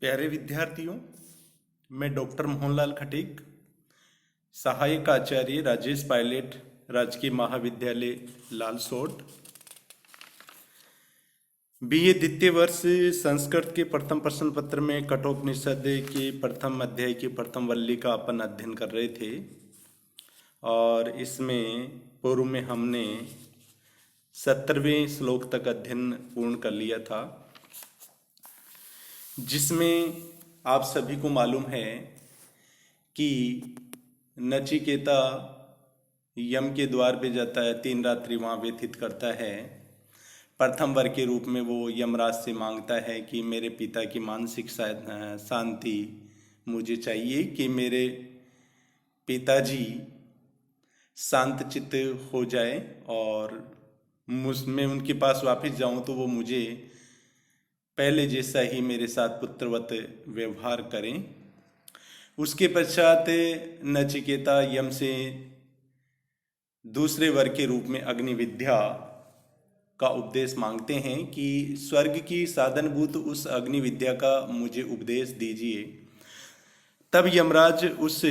प्यारे विद्यार्थियों, मैं डॉक्टर मोहनलाल खटीक, सहायक आचार्य राजेश पायलट, राजकीय महाविद्यालय लालसोट, बीए द्वितीय वर्ष संस्कृत के प्रथम प्रश्न पत्र में कठोपनिषद के प्रथम अध्याय की प्रथम वल्ली का अपन अध्ययन कर रहे थे। और इसमें पूर्व में हमने 17वें श्लोक तक अध्ययन पूर्ण कर लिया था, जिसमें आप सभी को मालूम है कि नचिकेता यम के द्वार पे जाता है, 3 रात्रि वहाँ व्यतीत करता है। प्रथम वर के रूप में वो यमराज से मांगता है कि मेरे पिता की मानसिक शांति मुझे चाहिए, कि मेरे पिताजी शांत चित्त हो जाए और मैं उनके पास वापस जाऊं तो वो मुझे पहले जैसा ही मेरे साथ पुत्रवत व्यवहार करें। उसके पश्चात नचिकेता यम से दूसरे वर के रूप में अग्नि विद्या का उपदेश मांगते हैं कि स्वर्ग की साधनभूत उस अग्नि विद्या का मुझे उपदेश दीजिए। तब यमराज उस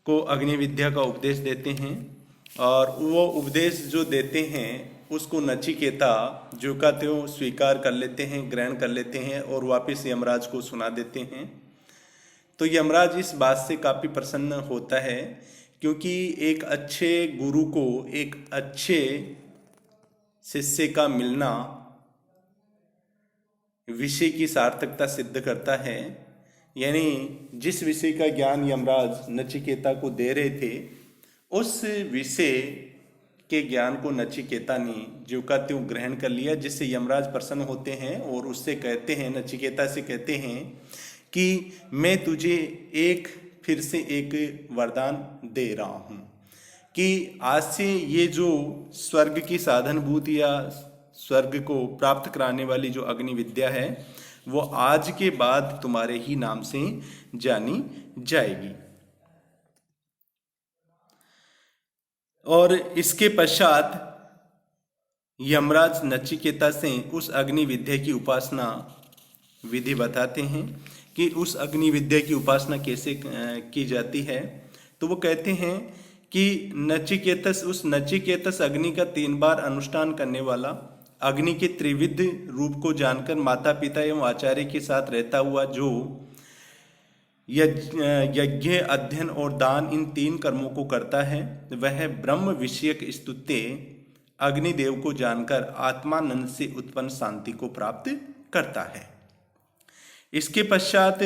को अग्नि विद्या का उपदेश देते हैं और वो उपदेश जो देते हैं उसको नचिकेता जो का त्यों स्वीकार कर लेते हैं, ग्रहण कर लेते हैं और वापस यमराज को सुना देते हैं। तो यमराज इस बात से काफ़ी प्रसन्न होता है, क्योंकि एक अच्छे गुरु को एक अच्छे शिष्य का मिलना विषय की सार्थकता सिद्ध करता है। यानी जिस विषय का ज्ञान यमराज नचिकेता को दे रहे थे, उस विषय के ज्ञान को नचिकेता ने ज्यों का त्यों ग्रहण कर लिया, जिससे यमराज प्रसन्न होते हैं और उससे कहते हैं, नचिकेता से कहते हैं कि मैं तुझे फिर से एक वरदान दे रहा हूँ कि आज से ये जो स्वर्ग की साधनभूत या स्वर्ग को प्राप्त कराने वाली जो अग्नि विद्या है, वो आज के बाद तुम्हारे ही नाम से जानी जाएगी। और इसके पश्चात यमराज नचिकेता से उस अग्नि विद्या की उपासना विधि बताते हैं कि उस अग्नि विद्या की उपासना कैसे की जाती है। तो वो कहते हैं कि उस नचिकेतस अग्नि का 3 बार अनुष्ठान करने वाला, अग्नि के त्रिविध रूप को जानकर माता पिता एवं आचार्य के साथ रहता हुआ जो यज्ञ, अध्ययन और दान, इन 3 कर्मों को करता है, वह ब्रह्म विषयक स्तुत्य अग्निदेव को जानकर आत्मानंद से उत्पन्न शांति को प्राप्त करता है। इसके पश्चात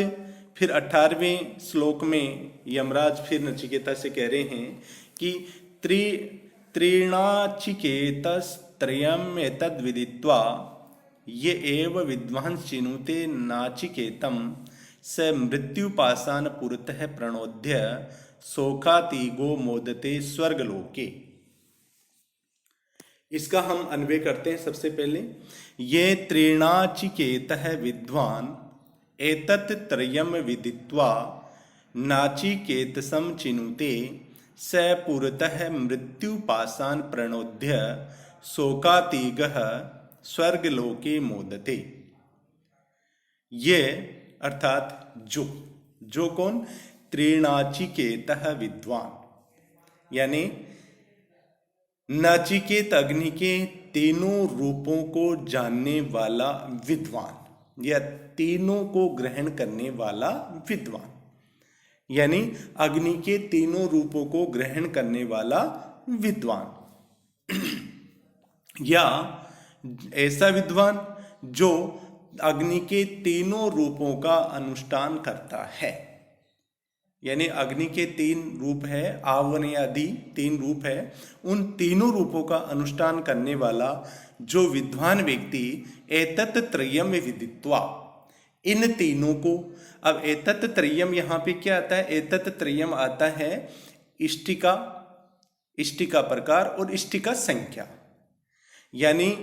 फिर 18वें श्लोक में यमराज फिर नचिकेता से कह रहे हैं कि त्रीणाचिकेतस्त्रयम् एतद् विदित्वा ये एव विद्वांस चिनुते नाचिकेतम स मृत्युपाशान पुरतः प्रणोद्य शोकातिगो मोदते स्वर्गलोके। इसका हम अन्वय करते हैं। सबसे पहले, ये त्रीणाचिकेतः विद्वान एतत् त्रयम् विदित्वा नाचिकेतसं चिनुते स पुरतः मृत्युपाशान प्रणोद्य शोकातिगः स्वर्गलोके मोदते। ये अर्थात जो कौन? त्रिणाचिकेतः विद्वान, यानी नाचिकेत अग्नि के तीनों रूपों को जानने वाला विद्वान या तीनों को ग्रहण करने वाला विद्वान, यानी अग्नि के तीनों रूपों को ग्रहण करने वाला विद्वान या ऐसा विद्वान जो अग्नि के तीनों रूपों का अनुष्ठान करता है। यानी अग्नि के 3 रूप है, आवन आदि 3 रूप है, उन तीनों रूपों का अनुष्ठान करने वाला जो विद्वान व्यक्ति एतत् त्रयम् विदित्वा, इन तीनों को, अब एतत् त्रयम् यहाँ पे क्या आता है? एतत् त्रयम् आता है इष्टिका, इष्टिका प्रकार और इष्टिका संख्या। यानी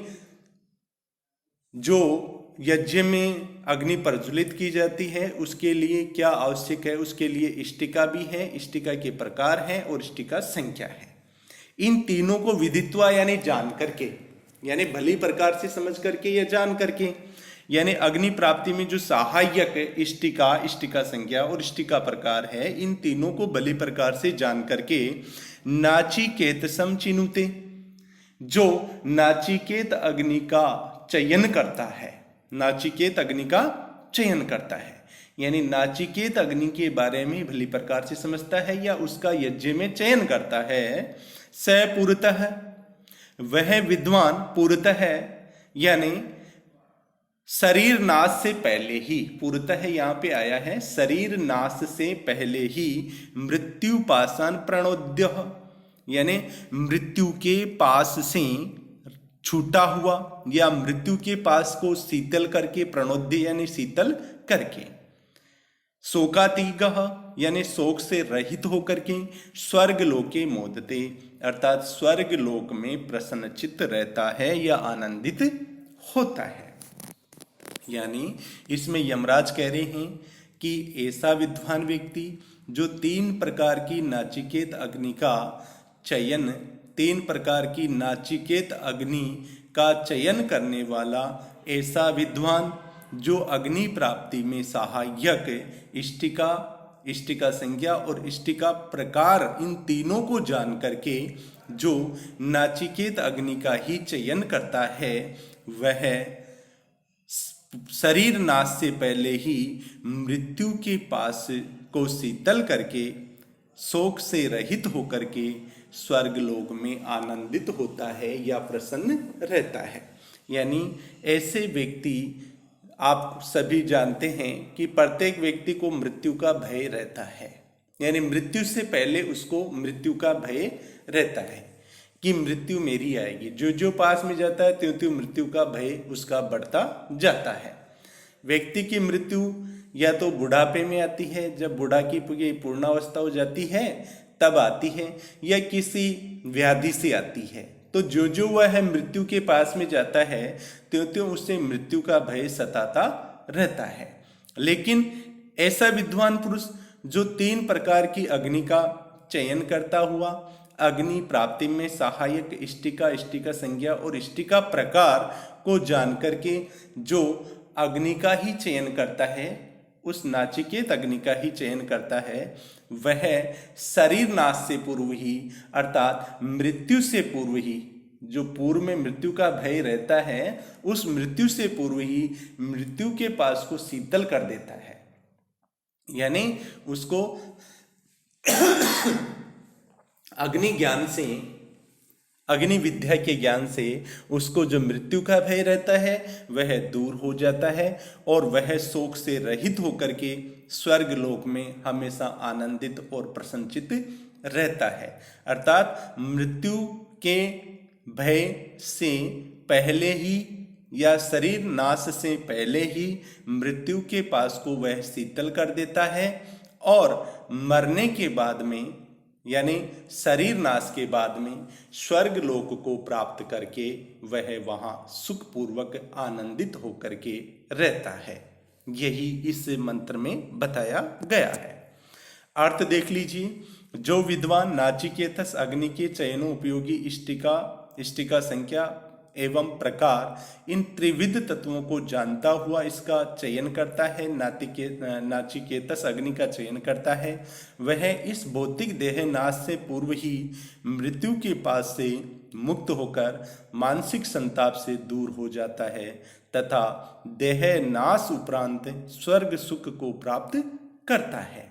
जो यज्ञ में अग्नि प्रज्वलित की जाती है उसके लिए क्या आवश्यक है? उसके लिए इष्टिका भी है, इष्टिका के प्रकार हैं और इष्टिका संख्या है। इन तीनों को विदित्वा यानी जान करके, यानी भली प्रकार से समझ करके या जान करके, यानी अग्नि प्राप्ति में जो सहायक इष्टिका, इष्टिका संज्ञा और इष्टिका प्रकार है, इन तीनों को भली प्रकार से जान करके नाचिकेत समचिनुते, जो नाचिकेत अग्नि का चयन करता है, नाचिकेत अग्नि का चयन करता है, यानी नाचिकेत अग्नि के बारे में भली प्रकार से समझता है या उसका यज्ञ में चयन करता है। स पूर्तः, वह विद्वान पूर्तः है, यानी शरीर नाश से पहले ही, पूर्तः यहाँ पे आया है शरीर नाश से पहले ही, मृत्यु पाषाण प्रणोद्य, यानी मृत्यु के पास से छूटा हुआ या मृत्यु के पास को शीतल करके, प्रणोद्य यानी शीतल करके, शोकातीगः यानी शोक से रहित होकर के, स्वर्ग लोके मोदते अर्थात स्वर्ग लोक में प्रसन्नचित्त रहता है या आनंदित होता है। यानी इसमें यमराज कह रहे हैं कि ऐसा विद्वान व्यक्ति जो 3 प्रकार की नाचिकेत अग्नि का चयन, 3 प्रकार की नाचिकेत अग्नि का चयन करने वाला ऐसा विद्वान जो अग्नि प्राप्ति में सहायक इष्टिका, इष्टिका संज्ञा और इष्टिका प्रकार, इन तीनों को जान करके जो नाचिकेत अग्नि का ही चयन करता है, वह शरीर नाश से पहले ही मृत्यु के पास को शीतल करके, शोक से रहित होकर के स्वर्ग लोक में आनंदित होता है या प्रसन्न रहता है। यानी ऐसे व्यक्ति, आप सभी जानते हैं कि प्रत्येक व्यक्ति को मृत्यु का भय रहता है, यानी मृत्यु से पहले उसको मृत्यु का भय रहता है कि मृत्यु मेरी आएगी। जो जो पास में जाता है त्यों त्यों मृत्यु का भय उसका बढ़ता जाता है। व्यक्ति की मृत्यु या तो बुढ़ापे में आती है, जब बुढ़ा की पूर्णावस्था हो जाती है तब आती है, या किसी व्याधि से आती है। तो जो जो वह मृत्यु के पास में जाता है त्यों त्यों उससे मृत्यु का भय सताता रहता है। लेकिन ऐसा विद्वान पुरुष जो 3 प्रकार की अग्नि का चयन करता हुआ अग्नि प्राप्ति में सहायक इष्टिका, इष्टिका संज्ञा और इष्टिका प्रकार को जान करके जो अग्नि का ही चयन करता है, उस नाचिकेत अग्नि का ही चयन करता है, वह शरीर नाश से पूर्व ही अर्थात मृत्यु से पूर्व ही, जो पूर्व में मृत्यु का भय रहता है, उस मृत्यु से पूर्व ही मृत्यु के पास को शीतल कर देता है। यानी उसको अग्नि ज्ञान से, अग्नि विद्या के ज्ञान से उसको जो मृत्यु का भय रहता है वह दूर हो जाता है और वह शोक से रहित होकर के स्वर्ग लोक में हमेशा आनंदित और प्रसन्नचित्त रहता है। अर्थात मृत्यु के भय से पहले ही या शरीर नाश से पहले ही मृत्यु के पास को वह शीतल कर देता है और मरने के बाद में यानी शरीर नाश के बाद में स्वर्ग लोक को प्राप्त करके वह वहाँ सुखपूर्वक आनंदित होकर के रहता है। यही इस मंत्र में बताया गया है। अर्थ देख लीजिए, जो विद्वान नाचिकेतस अग्नि के चयनों उपयोगी इष्टिका, इष्टिका संख्या एवं प्रकार इन त्रिविध तत्वों को जानता हुआ इसका चयन करता है, नाचिकेतस अग्नि का चयन करता है, वह इस भौतिक देह नाश से पूर्व ही मृत्यु के पास से मुक्त होकर मानसिक संताप से दूर हो जाता है तथा देह नाश उपरांत स्वर्ग सुख को प्राप्त करता है।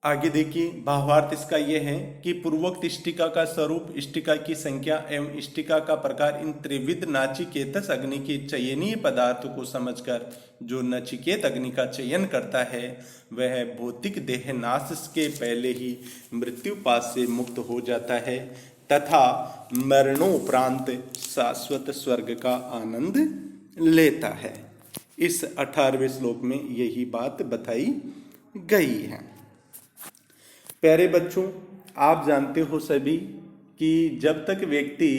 आगे देखिए, भावार्थ इसका यह है कि पूर्वोक्त इष्टिका का स्वरूप, इष्टिका की संख्या एवं इष्टिका का प्रकार इन त्रिविध नाचिकेतस अग्नि के चयनीय पदार्थ को समझकर जो नचिकेत अग्नि का चयन करता है वह भौतिक देह नाश के पहले ही मृत्यु पास से मुक्त हो जाता है तथा मरणोपरांत शाश्वत स्वर्ग का आनंद लेता है। इस 18वें श्लोक में यही बात बताई गई है। प्यारे बच्चों, आप जानते हो सभी कि जब तक व्यक्ति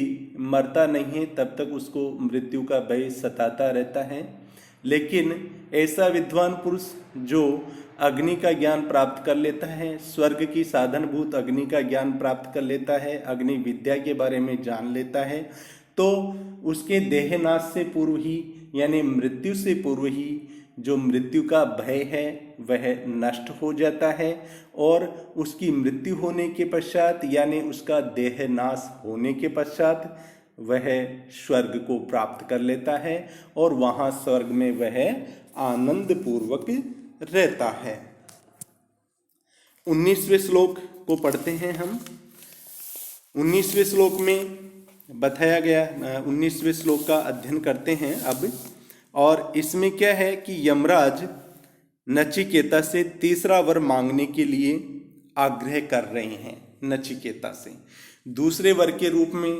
मरता नहीं है तब तक उसको मृत्यु का भय सताता रहता है। लेकिन ऐसा विद्वान पुरुष जो अग्नि का ज्ञान प्राप्त कर लेता है, स्वर्ग की साधनभूत अग्नि का ज्ञान प्राप्त कर लेता है, अग्नि विद्या के बारे में जान लेता है, तो उसके देहनाश से पूर्व ही यानी मृत्यु से पूर्व ही जो मृत्यु का भय है वह नष्ट हो जाता है और उसकी मृत्यु होने के पश्चात यानी उसका देहनाश होने के पश्चात वह स्वर्ग को प्राप्त कर लेता है और वहाँ स्वर्ग में वह आनंद पूर्वक रहता है। 19वें श्लोक को पढ़ते हैं हम। 19वें श्लोक में बताया गया 19वें श्लोक का अध्ययन करते हैं अब। और इसमें क्या है कि यमराज नचिकेता से तीसरा वर मांगने के लिए आग्रह कर रहे हैं। नचिकेता से दूसरे वर के रूप में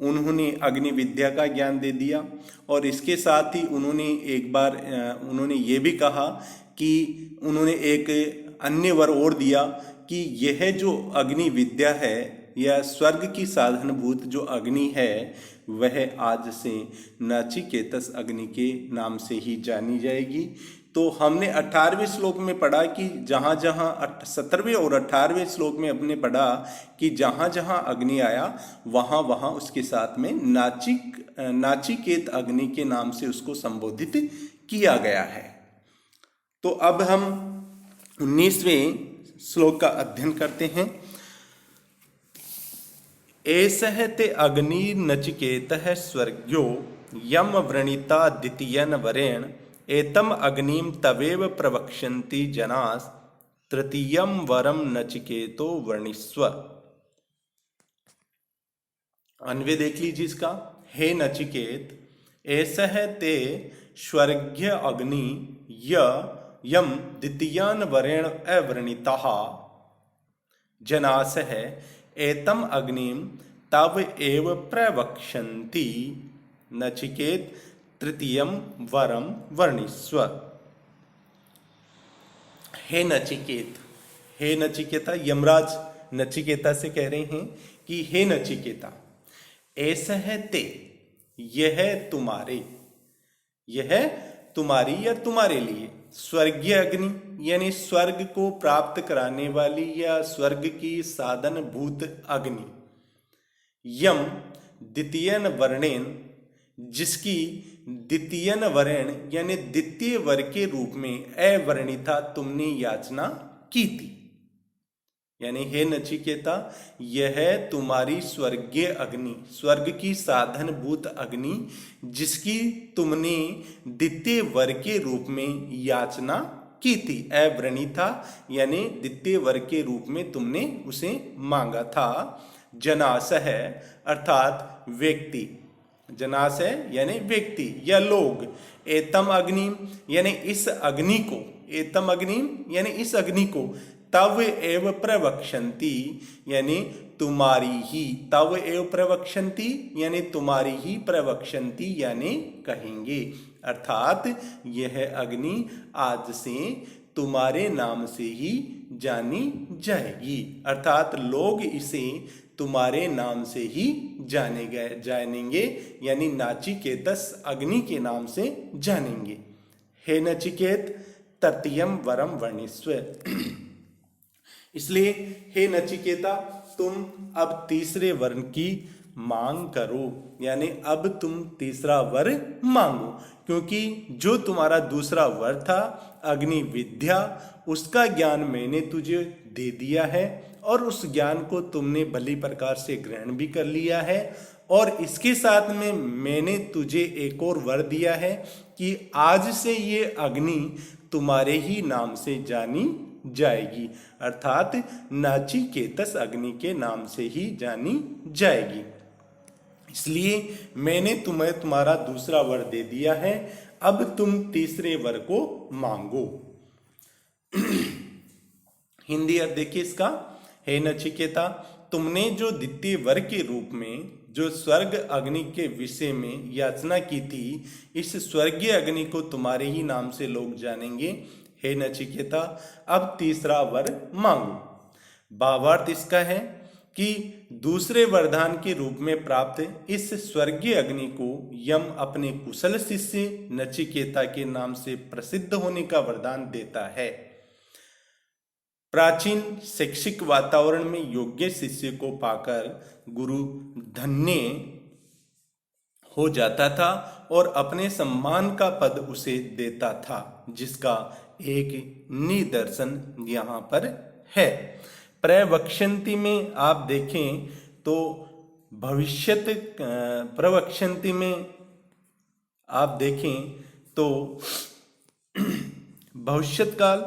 उन्होंने अग्नि विद्या का ज्ञान दे दिया और इसके साथ ही उन्होंने एक बार उन्होंने ये भी कहा कि उन्होंने एक अन्य वर और दिया कि यह जो अग्नि विद्या है या स्वर्ग की साधनभूत जो अग्नि है वह आज से नचिकेतस अग्नि के नाम से ही जानी जाएगी। तो हमने 18वें श्लोक में पढ़ा कि जहाँ जहाँ 17वें और 18वें श्लोक में हमने पढ़ा कि जहाँ जहाँ अग्नि आया वहाँ वहाँ उसके साथ में नाचिकेत अग्नि के नाम से उसको संबोधित किया गया है। तो अब हम 19वें श्लोक का अध्ययन करते हैं। एषः ते अग्निर्नचिकेतः स्वर्ग्यो यम व्रणिता द्वितीयेन वरेण एतम अग्निम तवेव प्रवक्ष्यन्ति जनास तृतीयम वरम नचिकेतो वर्णिस्व। अन्वय देख लीजिए इसका। हे नचिकेत, एषः ते स्वर्ग्य अग्नि यम द्वितीयान वरेण अवर्णितः जनासः एतम अग्निम तव एव प्रवक्ष्यन्ति नचिकेत तृतीयम वरम वर्णिस्व। हे नचिकेत, हे नचिकेता, यमराज नचिकेता से कह रहे हैं कि हे नचिकेता, एषः ते, यह तुम्हारे, यह तुम्हारी या तुम्हारे लिए स्वर्गीय अग्नि यानी स्वर्ग को प्राप्त कराने वाली या स्वर्ग की साधन भूत अग्नि, यम द्वितीयन वर्णेन, जिसकी द्वितीयन वर्ण यानी द्वितीय वर के रूप में अवर्णिता तुमने याचना की थी। यानी हे नचिकेता, यह तुम्हारी स्वर्गीय अग्नि, स्वर्ग की साधन भूत अग्नि जिसकी तुमने द्वितीय वर के रूप में याचना की थी। अवर्णिता यानी द्वितीय वर के रूप में तुमने उसे मांगा था। जनासह अर्थात व्यक्ति, जनासह यानी व्यक्ति या लोग, एतम अग्नि यानी इस अग्नि को, एतम अग्नि यानी इस अग्नि को, तव एव प्रवक्ष्यन्ति यानी तुम्हारी ही, तव एव प्रवक्ष्यन्ति यानी तुम्हारी ही प्रवक्ष्यन्ति यानी कहेंगे। अर्थात यह अग्नि आज से तुम्हारे नाम से ही जानी जाएगी। अर्थात लोग इसे तुम्हारे नाम से ही जानेंगे यानी नाचिकेतस अग्नि के नाम से जानेंगे। हे नचिकेत, तृतीयम वरम वर्णिस्व। इसलिए हे नचिकेता, तुम अब तीसरे वर्ण की मांग करो, यानी अब तुम तीसरा वर मांगो, क्योंकि जो तुम्हारा दूसरा वर था अग्नि विद्या, उसका ज्ञान मैंने तुझे दे दिया है और उस ज्ञान को तुमने भली प्रकार से ग्रहण भी कर लिया है। और इसके साथ में मैंने तुझे एक और वर दिया है कि आज से ये अग्नि तुम्हारे ही नाम से जानी जाएगी, अर्थात नाचिकेतस अग्नि के नाम से ही जानी जाएगी। इसलिए मैंने तुम्हें तुम्हारा दूसरा वर दे दिया है, अब तुम तीसरे वर को मांगो। हिंदी अर्थ देखिए इसका। हे नचिकेता, तुमने जो द्वितीय वर के रूप में जो स्वर्ग अग्नि के विषय में याचना की थी, इस स्वर्गीय अग्नि को तुम्हारे ही नाम से लोग जानेंगे। हे नचिकेता, अब तीसरा वर मांगो। भावार्थ इसका है कि दूसरे वरदान के रूप में प्राप्त इस स्वर्गीय अग्नि को यम अपने कुशल शिष्य नचिकेता के नाम से प्रसिद्ध होने का वरदान देता है। प्राचीन शैक्षिक वातावरण में योग्य शिष्य को पाकर गुरु धन्य हो जाता था और अपने सम्मान का पद उसे देता था, जिसका एक निदर्शन यहाँ पर है। प्रवक्ष्यन्ति में आप देखें तो भविष्यत प्रवक्ष्यन्ति में आप देखें तो भविष्यत काल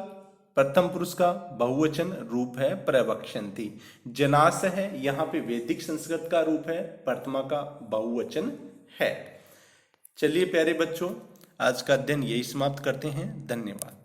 प्रथम पुरुष का बहुवचन रूप है प्रवक्ष्यन्ति। जनास है, यहाँ पे वैदिक संस्कृत का रूप है, प्रथमा का बहुवचन है। चलिए प्यारे बच्चों, आज का अध्ययन यही समाप्त करते हैं। धन्यवाद।